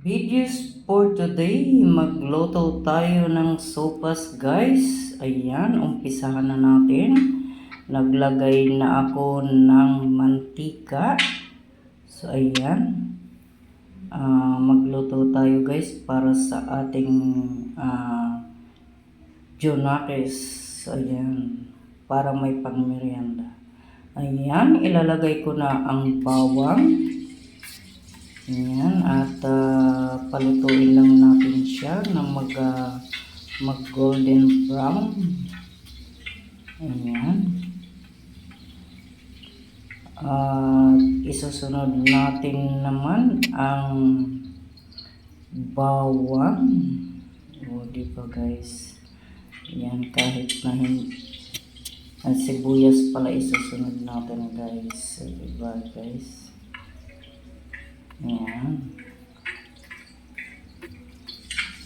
Videos for today, magluto tayo ng sopas guys. Ayan, umpisahan na natin. Naglagay na ako ng mantika. So ayan, magluto tayo guys para sa ating junakis. So ayan, para may pangmerienda. Ayan, ilalagay ko na ang bawang. Ayan, at palutuin lang natin siya na mag golden brown. Ayan. At isusunod natin naman ang bawang. O, diba guys? Ayan, kahit na ang sibuyas pala isusunod natin guys. Diba guys? Ayan.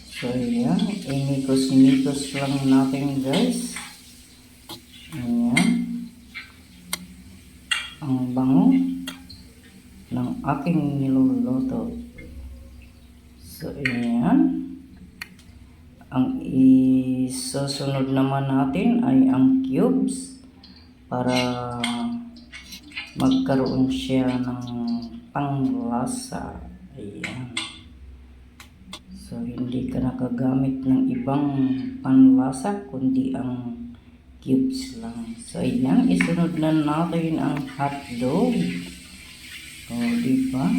So, ayan. Inikos-nikos lang natin, guys. Ayan. Ang bango ng aking niluluto. So, ayan. Ang isusunod naman natin ay ang cubes para magkaroon siya ng panglasa. Ayan. So, hindi ka nakagamit ng ibang panlasa, kundi ang cubes lang. So, ayan. Isunod na natin ang hotdog. O, diba?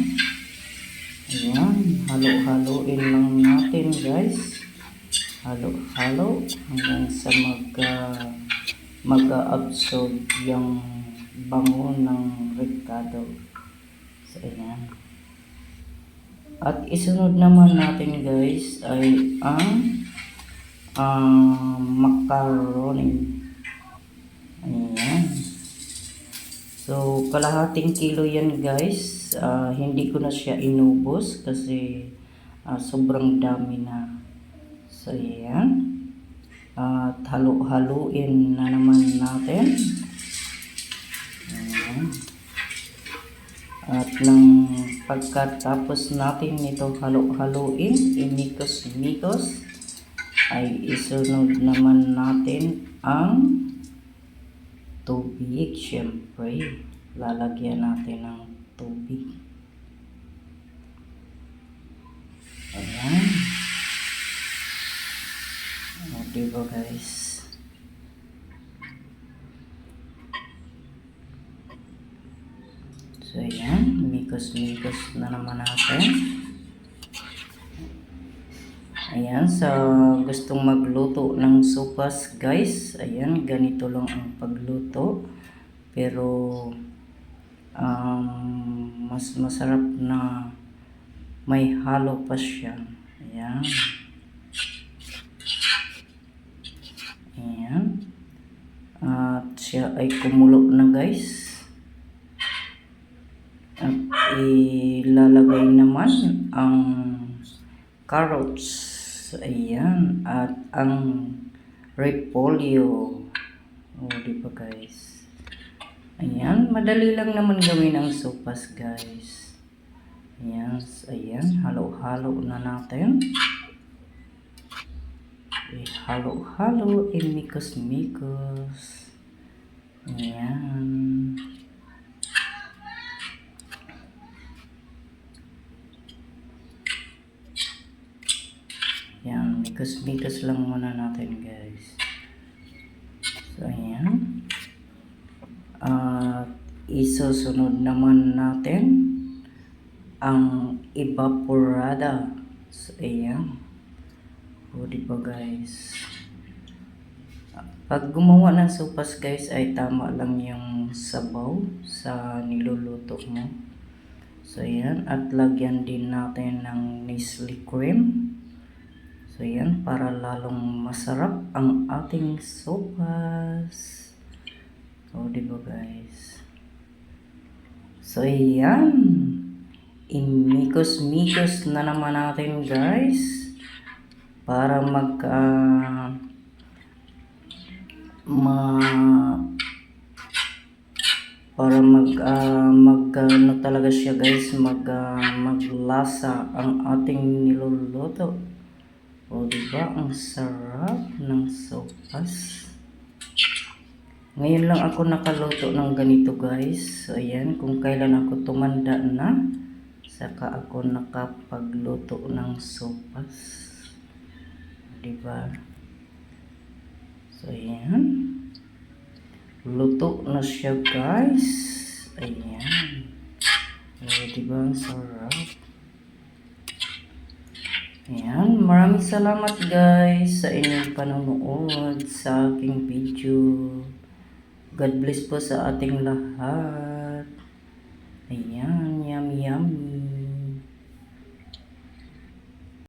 Ayan. Halo-haloin lang natin, guys. Halo-halo hanggang sa mag-absorb yung bango ng ricado. So, ayan. At isunod naman natin guys ay ang macaroni. Ayan. So, kalahating kilo yan guys. Hindi ko na siya inubos kasi sobrang dami na. So, ayan. At halo-haluin na naman natin. Ayan. At nang pagkatapos natin ito halo-haluin, imikos-mikos, ay isunod naman natin ang tubig. Siyempre, lalagyan natin ng tubig. Ayan. O, diba guys? So, ayan. Mikos-mikos na naman natin. Ayan. Sa gustong magluto ng sopas, guys. Ayan. Ganito lang ang pagluto. Pero, mas masarap na may halo pa siya. Ayan. Ayan. At siya ay kumulo na, guys. At ilalagay naman ang carrots. Ayan. At ang repolyo. O, diba guys? Ayan. Madali lang naman gawin ang sopas guys. Ayan. Ayan. Halo-halo na natin. Halo-halo. Imikos-mikos. Ayan. Yan, mikos-mikos lang muna natin guys. So, ayan. At isusunod naman natin ang evaporada. So, ayan. O, diba guys? Pag gumawa ng sopas guys ay tama lang yung sabaw sa niluluto mo. So, ayan. At lagyan din natin ng Nestle cream. So, yan, para lalong masarap ang ating sopas. So, diba guys? So, yan. Imikos-mikos na naman natin guys. Para para ano talaga siya guys, maglasa ang ating niluluto. O diba, ang sarap ng sopas. Ngayon lang ako nakaluto ng ganito guys. So ayan, kung kailan ako tumanda na, saka ako nakapagluto ng sopas. Diba? So ayan. Luto na siya guys. Ayan. O diba, ang sarap. Ayan, maraming salamat guys sa inyong panonood sa aking video. God bless po sa ating lahat. Ayan, yummy yummy.